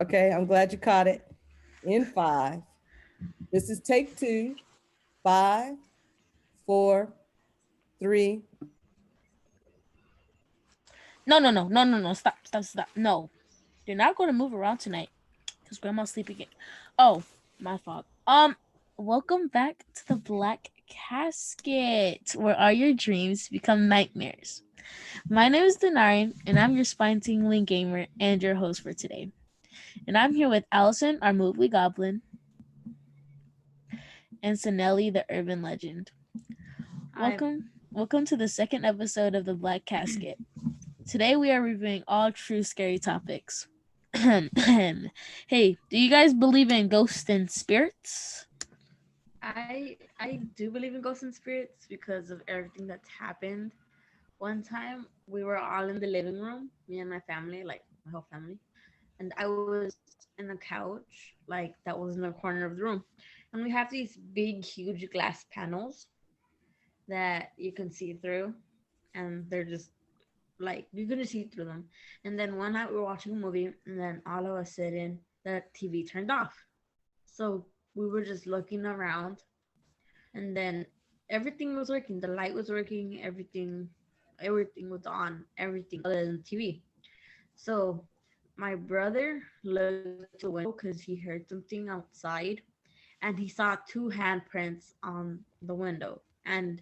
Okay, I'm glad you caught it. In five. This is take two. Five, four, three. No. Stop. No. You're not going to move around tonight because grandma's sleeping again. Oh, my fault. Welcome back to the Black Casket, where all your dreams become nightmares. My name is Denari, and I'm your spine tingling gamer and your host for today. And I'm here with Allison, our movie goblin, and Sanelli, the urban legend. I Welcome to the second episode of the Black Casket. Today we are reviewing all true scary topics. Hey, do you guys believe in ghosts and spirits? I do believe in ghosts and spirits because of everything that's happened. One time we were all in the living room, me and my family, like my whole family, and I was in a couch, like that was in the corner of the room. And we have these big, huge glass panels that you can see through, and they're just like you couldn't see through them. And then one night we were watching a movie, and then all of a sudden the TV turned off. So we were just looking around, and then everything was working. The light was working. Everything was on. Everything other than TV. So my brother looked to the window because he heard something outside, and he saw two handprints on the window. And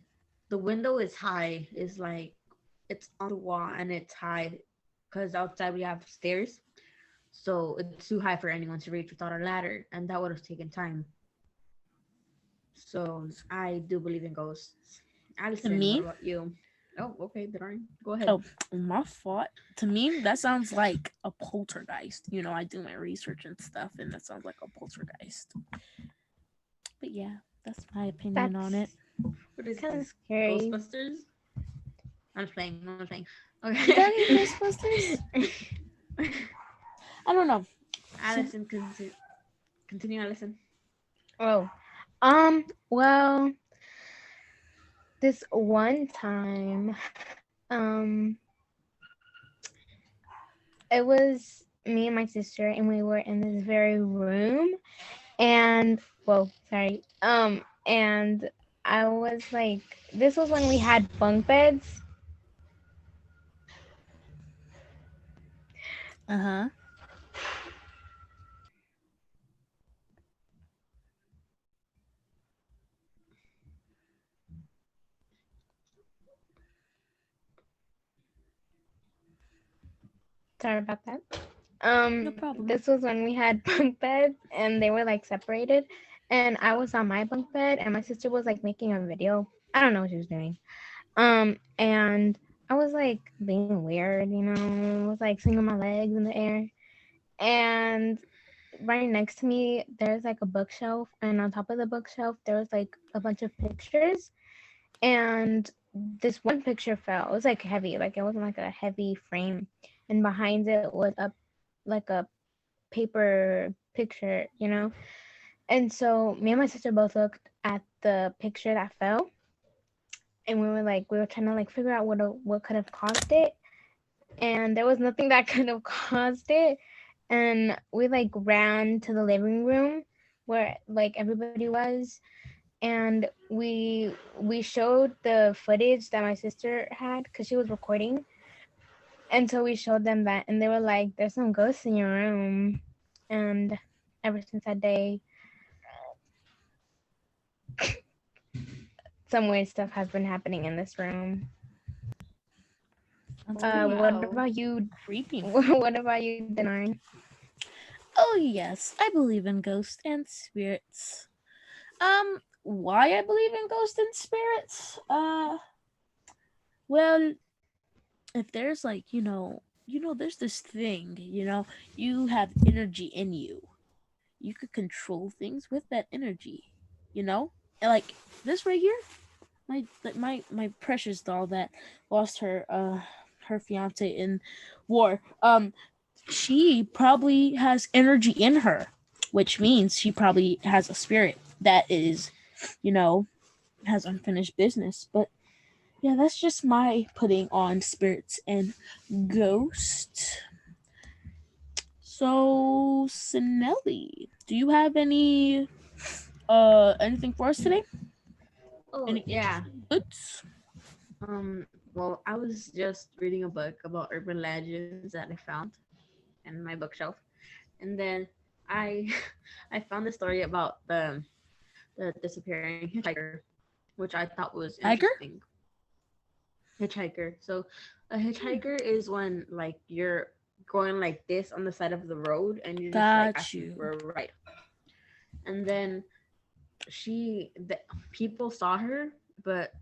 the window is high. It's like it's on the wall and it's high because outside we have stairs. So it's too high for anyone to reach without a ladder, and that would have taken time. So I do believe in ghosts. To Allison, what me, about you? Oh, okay, Darn. Go ahead. oh, my fault. To me, that sounds like a poltergeist. I do my research and stuff, and that sounds like a poltergeist. But yeah, that's my opinion on it. That's What is kind of this? scary. Ghostbusters? I'm playing. I'm playing. Is that Okay. in Ghostbusters? I don't know. Allison, continue, Allison. Oh, well, this one time, um, it was me and my sister, and we were in this very room, and and I was like, this was when we had bunk beds. Uh huh. Sorry about that. No problem. This was when we had bunk beds, and they were like separated, and I was on my bunk bed, and my sister was like making a video. I don't know what she was doing. And I was like being weird, I was like swinging my legs in the air. And right next to me, there's like a bookshelf, and on top of the bookshelf, there was like a bunch of pictures. And this one picture fell. It was like heavy, like it wasn't like a heavy frame. And behind it was like a paper picture. And so me and my sister both looked at the picture that fell, and we were trying to like figure out what could have caused it, and there was nothing that could have caused it. And we like ran to the living room where like everybody was, and we showed the footage that my sister had because she was recording. And so we showed them that, and they were like, there's some ghosts in your room. And ever since that day, some weird stuff has been happening in this room. That's Oh pretty What wow. about you? creepy. What about you, Denard? Oh yes, I believe in ghosts and spirits. Why I believe in ghosts and spirits? Well, if there's like there's this thing, you have energy in you. You could control things with that energy, and like this right here, my precious doll that lost her fiance in war. She probably has energy in her, which means she probably has a spirit that is, you know, has unfinished business. But yeah, that's just my putting on spirits and ghosts. So, Sinelli, do you have anything for us today? Oh Any yeah. interesting goods? Well, I was just reading a book about urban legends that I found in my bookshelf, and then I I found a story about the disappearing hitchhiker, which I thought was Tiger? interesting. Hitchhiker. So a Hmm, hitchhiker is when like you're going like this on the side of the road and you're just like got asking you. for a ride. And then the people saw her, but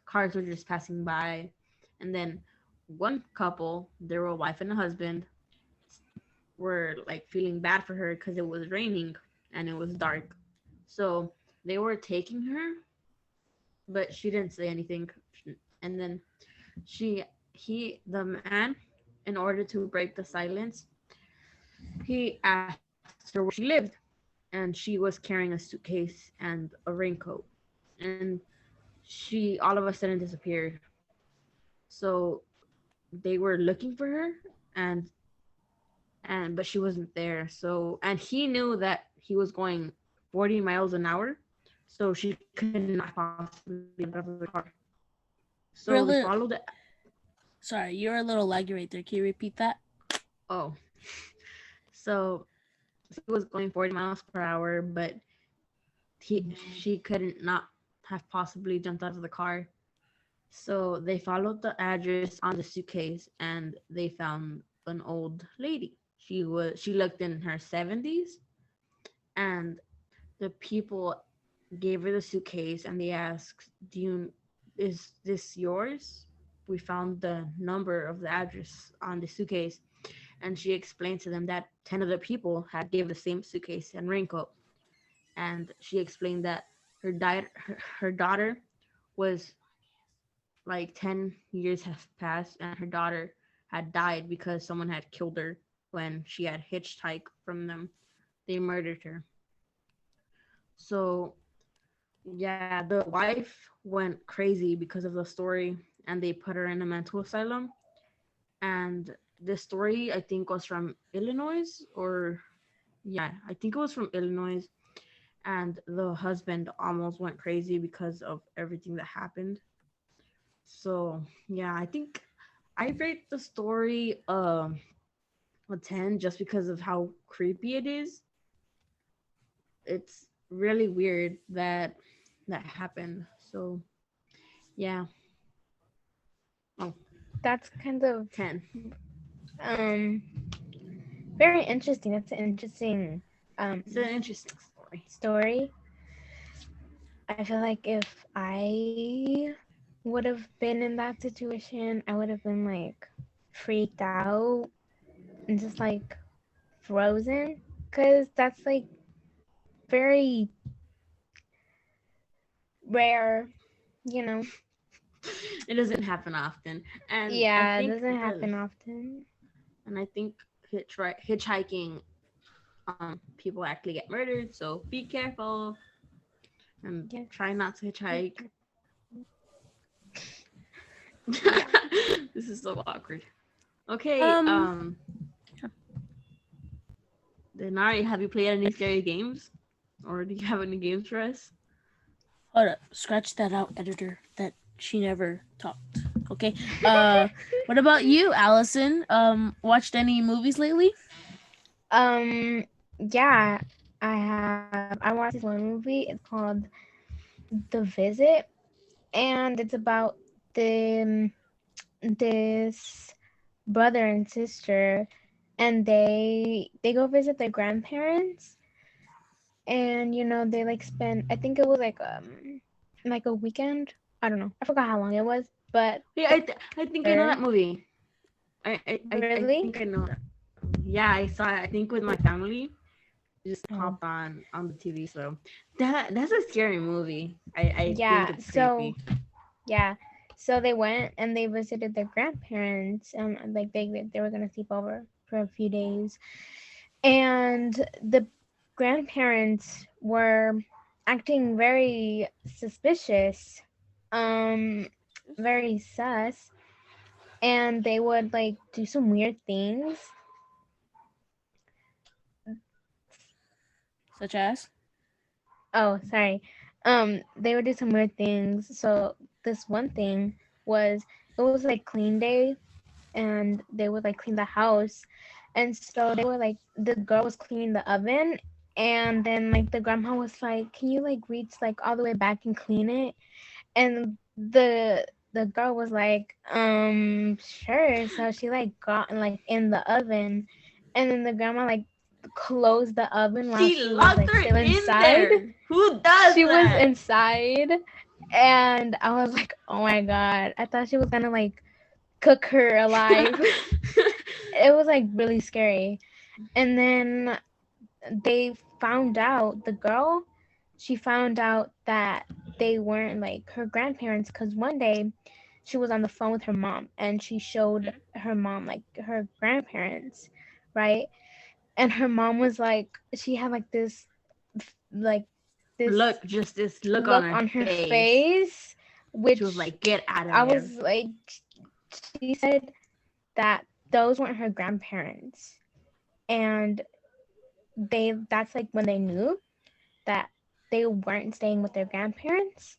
cars were just passing by. And then one couple, they were a wife and a husband, were like feeling bad for her because it was raining and it was dark. So they were taking her, but she didn't say anything. And then the man, in order to break the silence, he asked her where she lived, and she was carrying a suitcase and a raincoat, and she all of a sudden disappeared. So they were looking for her, and but she wasn't there. So and he knew that he was going 40 miles an hour, so she could not possibly get out of the car. So You're they a little, followed it. sorry, you're a little laggy right there. Can you repeat that? Oh, so he was going 40 miles per hour, but she couldn't not have possibly jumped out of the car. So they followed the address on the suitcase and they found an old lady. She looked in her 70s, and the people gave her the suitcase and they asked, "Do you is this yours?" We found the number of the address on the suitcase, and she explained to them that 10 other people had gave the same suitcase and raincoat. And she explained that her daughter was like 10 years have passed and her daughter had died because someone had killed her when she had hitchhiked from them. They murdered her. So yeah, the wife went crazy because of the story, and they put her in a mental asylum. And the story, I think, was from Illinois, or yeah, I think it was from Illinois. And the husband almost went crazy because of everything that happened. So yeah, I think I rate the story a 10 just because of how creepy it is. It's really weird that that happened. So yeah. Oh, That's kind of 10. um very interesting. That's an interesting It's an interesting story. story. I feel like if I would have been in that situation, I would have been like freaked out and just like frozen because that's like very rare, you know. It doesn't happen often. And I Yeah, it think doesn't happen often. I think hitchhiking people actually get murdered, so be careful and Yes. try not to hitchhike. Yeah. This is so awkward. Okay, Um, Denari, have you played any scary games? Or do you have any games for us? hold up. Scratch that out, editor. That she never talked. Okay. What about you, Allison? Watched any movies lately? Yeah, I watched this one movie. It's called The Visit, and it's about the this brother and sister, and they go visit their grandparents, and they like spend. I think it was like a weekend. I don't know. I forgot how long it was, but Yeah, I think I know there that movie. I really. think I know that. Yeah, I saw it. I think with my family. Just Oh, popped on the TV. So that's a scary movie. I think yeah. it's So creepy. yeah. So they went and they visited their grandparents, and like they were gonna sleep over for a few days, and the grandparents were acting very suspicious, um, very sus, and they would like do some weird things. Such as? Oh, sorry. They would do some weird things. So this one thing was it was like clean day, and they would like clean the house, and so they were like the girl was cleaning the oven, and then like the grandma was like, "Can you like reach like all the way back and clean it?" And the girl was like, sure. So she like got like in the oven, and then the grandma like closed the oven while She she was locked like her still in inside. there. Who does She was that? inside, and I was like, oh my god, I thought she was gonna like cook her alive. It was like really scary. And then they found out, the girl, she found out that they weren't like her grandparents, because one day she was on the phone with her mom and she showed her mom like her grandparents, right? And her mom was like, she had like this Look, just this look on look her on her face. face, She was which like, "Get out of I there." was like, she said that those weren't her grandparents. And that's like when they knew that they weren't staying with their grandparents.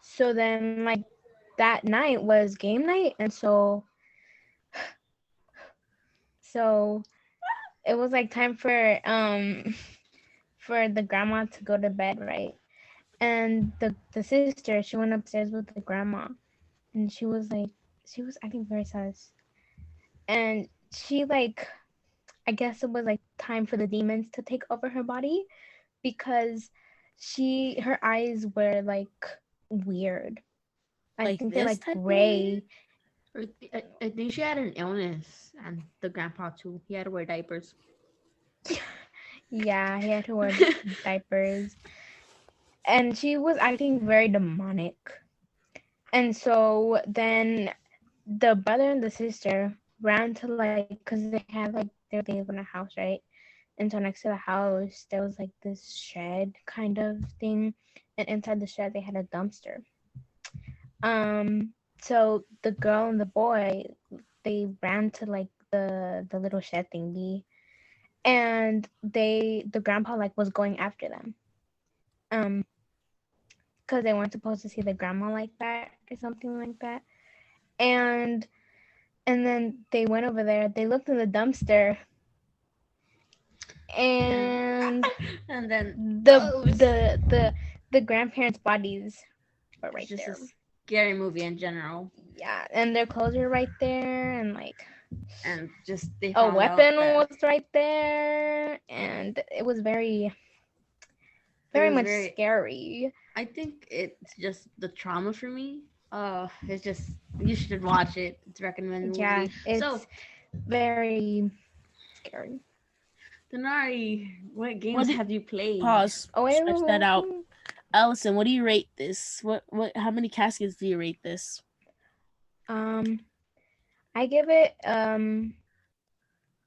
So then like that night was game night, and so it was like time for the grandma to go to bed, right? And the sister, she went upstairs with the grandma, and she was acting very sus. And she like, I guess it was like time for the demons to take over her body, because her eyes were like weird. I Like think they're this like type of weird? gray. I think she had an illness, and the grandpa too. He had to wear diapers. Yeah, he had to wear diapers. And she was acting very demonic. And so then the brother and the sister ran to like, because they had like, they live in a house, right? And so next to the house, there was like this shed kind of thing. And inside the shed, they had a dumpster. So the girl and the boy, they ran to like the little shed thingy, and the grandpa like was going after them. Um, because they weren't supposed to see the grandma like that or something like that. And and then they went over there. They looked in the dumpster, And and and then the oh, the the the grandparents' bodies were it's right just a there. scary movie in general. Yeah, and their clothes were right there, and like And just they a found out weapon that was right there, and it was it very was much very. scary. I think it's just the trauma for me. It's just you should watch it. It's a recommended Yeah, movie. So, it's very scary. Denari, what What games did have you played? pause? Oh wait, Stretch that wait, out. wait. Allison, what do you rate this? What how many caskets do you rate this? Um, I give it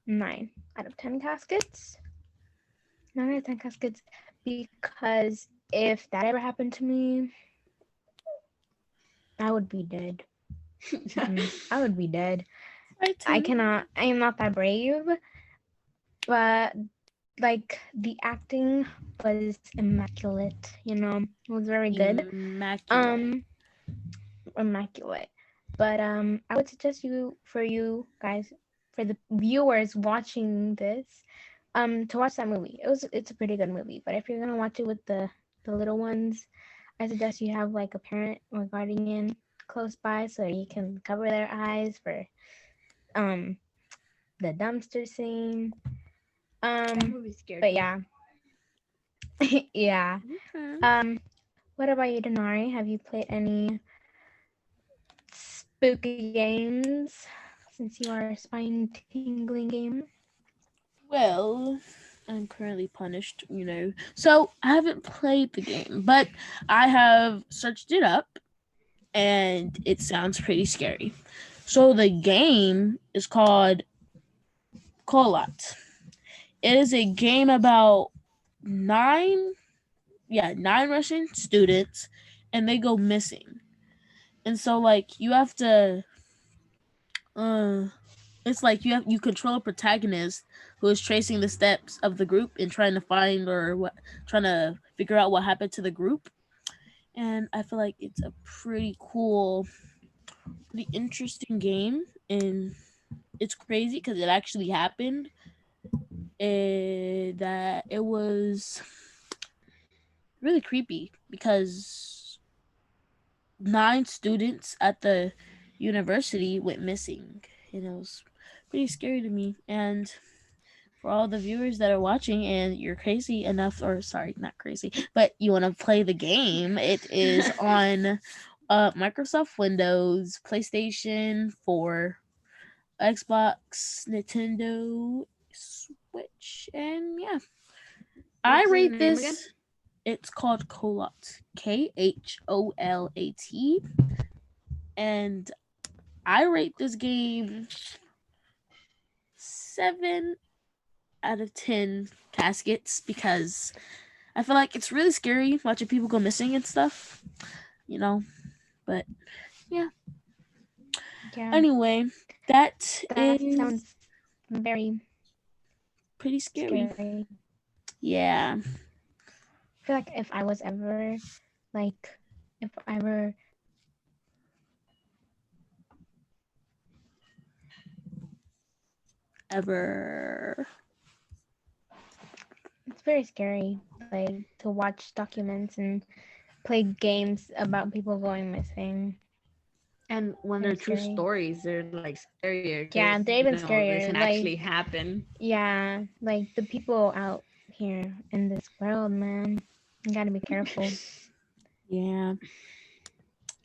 9 out of 10 caskets. 9 out of 10 caskets, because if that ever happened to me, I would be dead. I would be dead. Right I too. cannot. I am not that brave, but like the acting was immaculate. It was very good. Immaculate. Um, immaculate. But I would suggest you guys, for the viewers watching this, to watch that movie. It's a pretty good movie. But if you're gonna watch it with the little ones, I suggest you have like a parent or guardian close by, so you can cover their eyes for um the dumpster scene. That movie scared But me. yeah, yeah. Okay. What about you, Denari? Have you played any spooky games since you are a spine tingling game? Well, I'm currently punished, you know. So I haven't played the game, but I have searched it up and it sounds pretty scary. So the game is called Colot. It is a game about nine, nine Russian students, and they go missing. And so like you have to, uh, it's like you control a protagonist who is tracing the steps of the group and trying to find or what trying to figure out what happened to the group. And I feel like it's a pretty interesting game, and it's crazy because it actually happened. That it was really creepy because 9 students at the university went missing, and it was pretty scary to me. And for all the viewers that are watching and you're crazy enough, or sorry, not crazy, but you want to play the game, it is on Microsoft Windows, PlayStation 4, Xbox, Nintendo Switch, and yeah. I What's the rate name again? this. It's called Kholat, Kholat, and I rate this game 7 out of 10 caskets because I feel like it's really scary watching people go missing and stuff, you know. But yeah. Yeah, Anyway, that that is sounds very pretty scary. scary. Yeah. I feel like if I was ever, like, if I ever, Ever. it's very scary, like, to watch documents and play games about people going missing. And when Very they're true scary. stories, they're like scarier Yeah, because they're even this scarier. can Like, actually happen. yeah, like the people out here in this world, man, you gotta be careful. Yeah.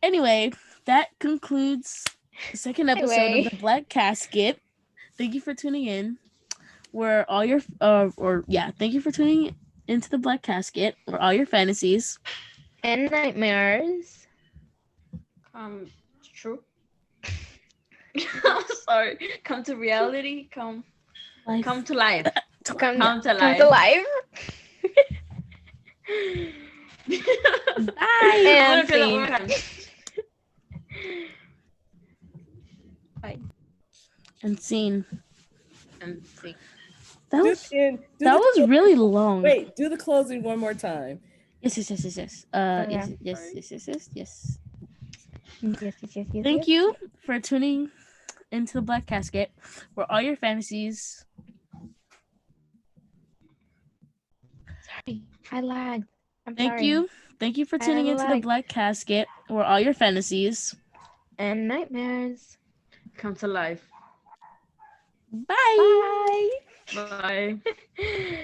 Anyway, that concludes the second episode of Anyway, the Black Casket. Thank you for tuning in. Where all your thank you for tuning into the Black Casket, where all your fantasies and nightmares. It's true. I'm sorry. Come to reality. Come life to life. Come, Come to come to life. life. Bye. I'm And gonna try that one more scene. time. Bye. And scene. And see. That Do was the end. Do that the was closing. really long. Wait, do the closing one more time. Yes. Yes. Okay. Yes. Yes, yes, yes, yes, Thank yes. you for tuning into the Black Casket, where all your fantasies. Sorry, I lagged. I'm Thank sorry. you. Thank you for tuning I into the lagged. Black Casket, where all your fantasies. And nightmares. Come to life. Bye. Bye. Bye.